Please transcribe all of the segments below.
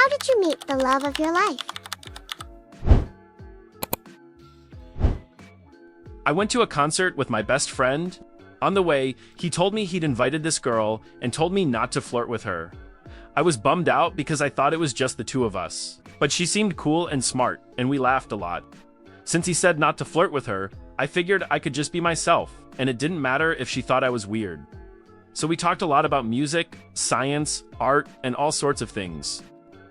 How did you meet the love of your life? I went to a concert with my best friend. On the way, he told me he'd invited this girl and told me not to flirt with her. I was bummed out because I thought it was just the two of us. But she seemed cool and smart, and we laughed a lot. Since he said not to flirt with her, I figured I could just be myself, and it didn't matter if she thought I was weird. So we talked a lot about music, science, art, and all sorts of things.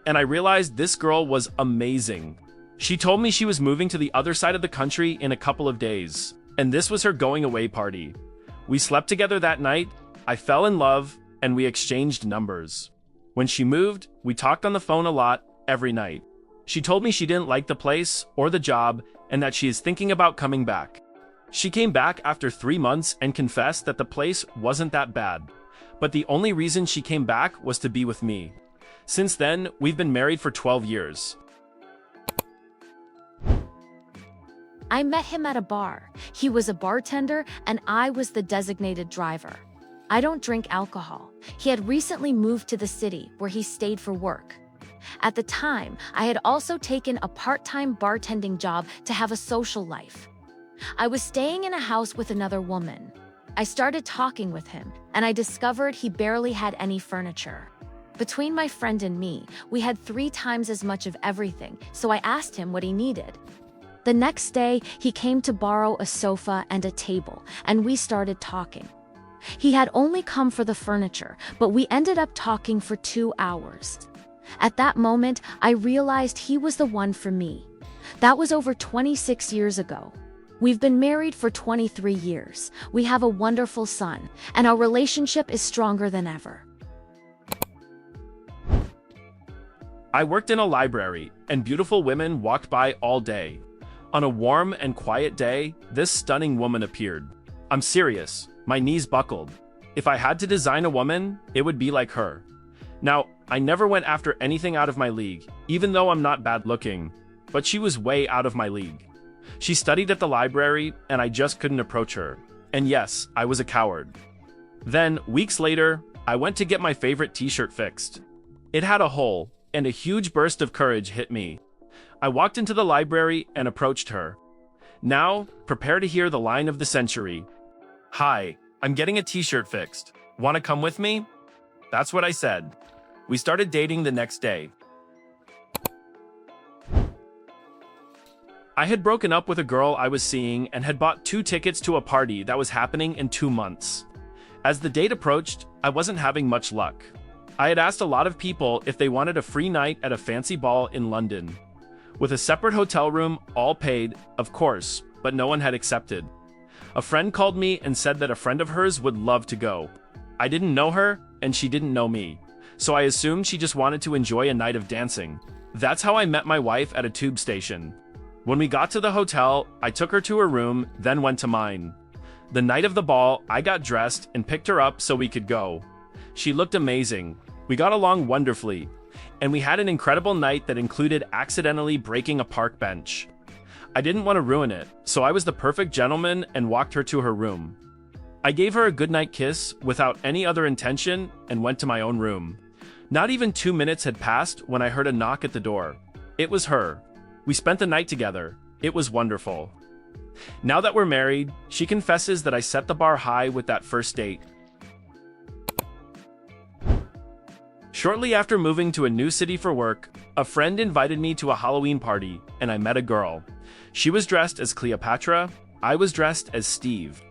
And I realized this girl was amazing. She told me she was moving to the other side of the country in a couple of days, and this was her going away party. We slept together that night, I fell in love, and we exchanged numbers. When she moved, we talked on the phone a lot, every night. She told me she didn't like the place or the job, and that she is thinking about coming back. She came back after 3 months and confessed that the place wasn't that bad, but the only reason she came back was to be with me. Since then, we've been married for 12 years. I met him at a bar. He was a bartender and I was the designated driver. I don't drink alcohol. He had recently moved to the city where he stayed for work. At the time, I had also taken a part-time bartending job to have a social life. I was staying in a house with another woman. I started talking with him, and I discovered he barely had any furniture. Between my friend and me, we had 3 times as much of everything, so I asked him what he needed. The next day, he came to borrow a sofa and a table, and we started talking. He had only come for the furniture, but we ended up talking for 2 hours. At that moment, I realized he was the one for me. That was over 26 years ago. We've been married for 23 years. We have a wonderful son, and our relationship is stronger than ever. I worked in a library, and beautiful women walked by all day. On a warm and quiet day, this stunning woman appeared. I'm serious, my knees buckled. If I had to design a woman, it would be like her. Now, I never went after anything out of my league, even though I'm not bad looking, but she was way out of my league. She studied at the library, and I just couldn't approach her. And yes, I was a coward. Then, weeks later, I went to get my favorite t-shirt fixed. It had a hole, and a huge burst of courage hit me. I walked into the library and approached her. Now, prepare to hear the line of the century. "Hi, I'm getting a t-shirt fixed. Want to come with me?" That's what I said. We started dating the next day. I had broken up with a girl I was seeing and had bought 2 tickets to a party that was happening in 2 months. As the date approached, I wasn't having much luck. I had asked a lot of people if they wanted a free night at a fancy ball in London. With a separate hotel room, all paid, of course, but no one had accepted. A friend called me and said that a friend of hers would love to go. I didn't know her, and she didn't know me, so I assumed she just wanted to enjoy a night of dancing. That's how I met my wife at a tube station. When we got to the hotel, I took her to her room, then went to mine. The night of the ball, I got dressed and picked her up so we could go. She looked amazing. We got along wonderfully, and we had an incredible night that included accidentally breaking a park bench. I didn't want to ruin it, so I was the perfect gentleman and walked her to her room. I gave her a goodnight kiss without any other intention and went to my own room. Not even 2 minutes had passed when I heard a knock at the door. It was her. We spent the night together. It was wonderful. Now that we're married, she confesses that I set the bar high with that first date. Shortly after moving to a new city for work, a friend invited me to a Halloween party, and I met a girl. She was dressed as Cleopatra. I was dressed as Steve.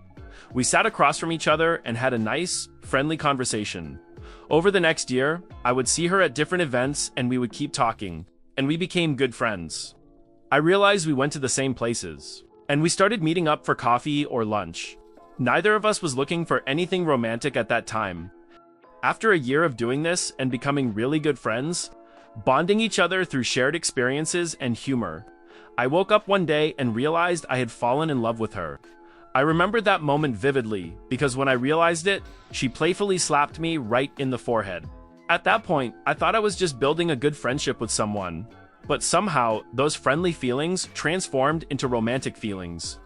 We sat across from each other and had a nice, friendly conversation. Over the next year, I would see her at different events and we would keep talking, and we became good friends. I realized we went to the same places, and we started meeting up for coffee or lunch. Neither of us was looking for anything romantic at that time. After a year of doing this and becoming really good friends, bonding each other through shared experiences and humor, I woke up one day and realized I had fallen in love with her. I remembered that moment vividly because when I realized it, she playfully slapped me right in the forehead. At that point, I thought I was just building a good friendship with someone, but somehow those friendly feelings transformed into romantic feelings.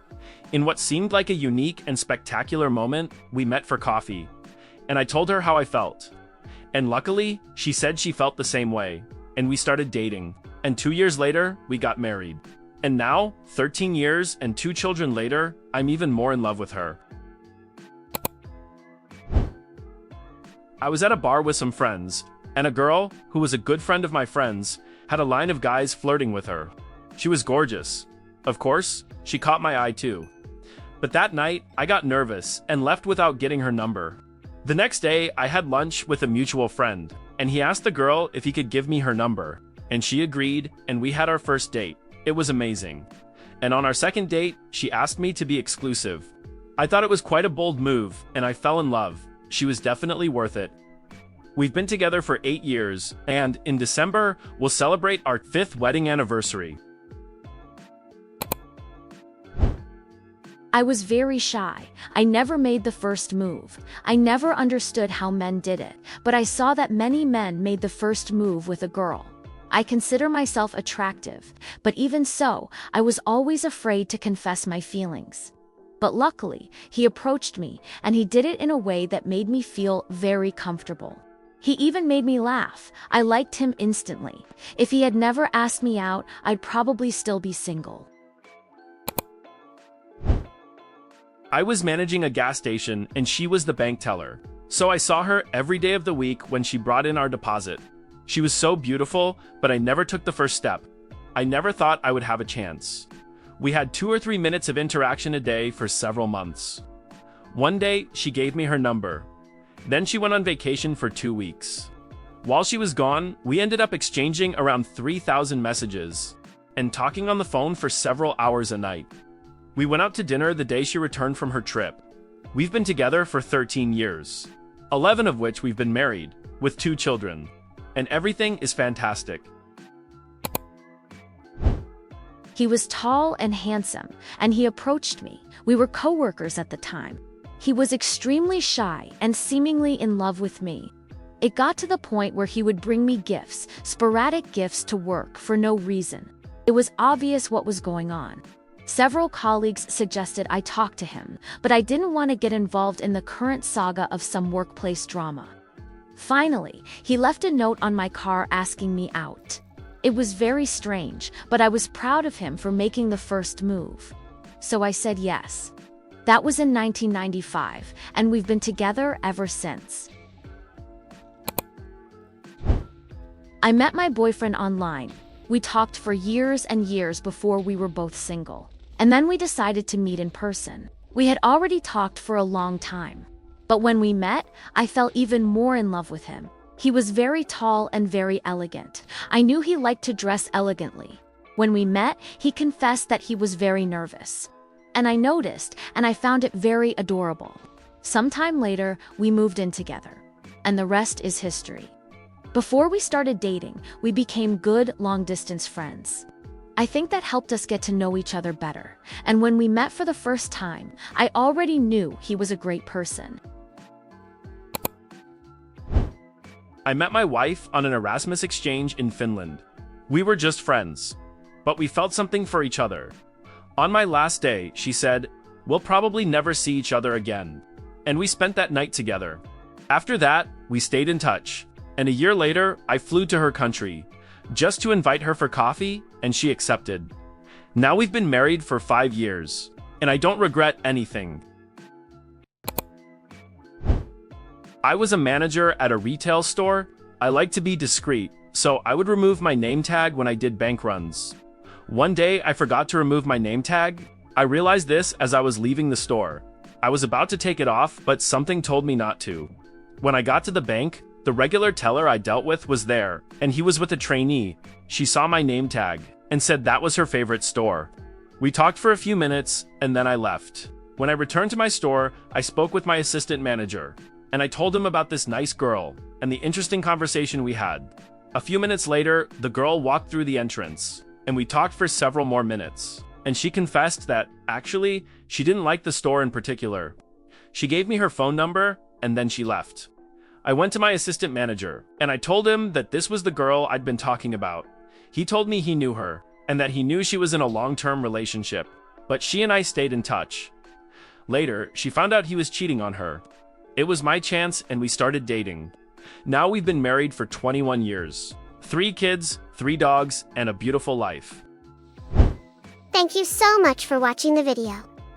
In what seemed like a unique and spectacular moment, we met for coffee, and I told her how I felt. And luckily, she said she felt the same way. and we started dating. And 2 years later, we got married. And now, 13 years and 2 children later, I'm even more in love with her. I was at a bar with some friends, and a girl, who was a good friend of my friend's, had a line of guys flirting with her. She was gorgeous. Of course, she caught my eye too. But that night, I got nervous and left without getting her number. The next day, I had lunch with a mutual friend, and he asked the girl if he could give me her number, and she agreed, and we had our first date. It was amazing. And on our second date, she asked me to be exclusive. I thought it was quite a bold move, and I fell in love. She was definitely worth it. We've been together for 8 years, and in December, we'll celebrate our 5th wedding anniversary. I was very shy. I never made the first move. I never understood how men did it, but I saw that many men made the first move with a girl. I consider myself attractive, but even so, I was always afraid to confess my feelings. But luckily, he approached me, and he did it in a way that made me feel very comfortable. He even made me laugh. I liked him instantly. If he had never asked me out, I'd probably still be single. I was managing a gas station, and she was the bank teller. So I saw her every day of the week when she brought in our deposit. She was so beautiful, but I never took the first step. I never thought I would have a chance. We had 2 or 3 minutes of interaction a day for several months. One day, she gave me her number. Then she went on vacation for 2 weeks. While she was gone, we ended up exchanging around 3,000 messages and talking on the phone for several hours a night. We went out to dinner the day she returned from her trip. We've been together for 13 years, 11 of which we've been married, with 2 children. And everything is fantastic. He was tall and handsome, and he approached me. We were co-workers at the time. He was extremely shy and seemingly in love with me. It got to the point where he would bring me gifts, sporadic gifts to work for no reason. It was obvious what was going on. Several colleagues suggested I talk to him, but I didn't want to get involved in the current saga of some workplace drama. Finally, he left a note on my car asking me out. It was very strange, but I was proud of him for making the first move. So I said yes. That was in 1995, and we've been together ever since. I met my boyfriend online. We talked for years and years before we were both single. And then we decided to meet in person. We had already talked for a long time. But when we met, I fell even more in love with him. He was very tall and very elegant. I knew he liked to dress elegantly. When we met, he confessed that he was very nervous. And I noticed, and I found it very adorable. Sometime later, we moved in together. And the rest is history. Before we started dating, we became good long-distance friends. I think that helped us get to know each other better. And when we met for the first time, I already knew he was a great person. I met my wife on an Erasmus exchange in Finland. We were just friends, but we felt something for each other. On my last day, she said, "We'll probably never see each other again." And we spent that night together. After that, we stayed in touch. And a year later, I flew to her country, just to invite her for coffee, and she accepted. Now we've been married for 5 years, and I don't regret anything. I was a manager at a retail store. I like to be discreet, so I would remove my name tag when I did bank runs. One day, I forgot to remove my name tag. I realized this as I was leaving the store. I was about to take it off, but something told me not to. When I got to the bank, the regular teller I dealt with was there, and he was with a trainee. She saw my name tag and said that was her favorite store. We talked for a few minutes, and then I left. When I returned to my store, I spoke with my assistant manager, and I told him about this nice girl and the interesting conversation we had. A few minutes later, the girl walked through the entrance, and we talked for several more minutes. And she confessed that, actually, she didn't like the store in particular. She gave me her phone number, and then she left. I went to my assistant manager, and I told him that this was the girl I'd been talking about. He told me he knew her, and that he knew she was in a long-term relationship, but she and I stayed in touch. Later, she found out he was cheating on her. It was my chance, and we started dating. Now we've been married for 21 years. 3 kids, 3 dogs, and a beautiful life. Thank you so much for watching the video.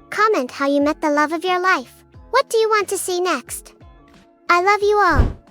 Comment how you met the love of your life. What do you want to see next? I love you all.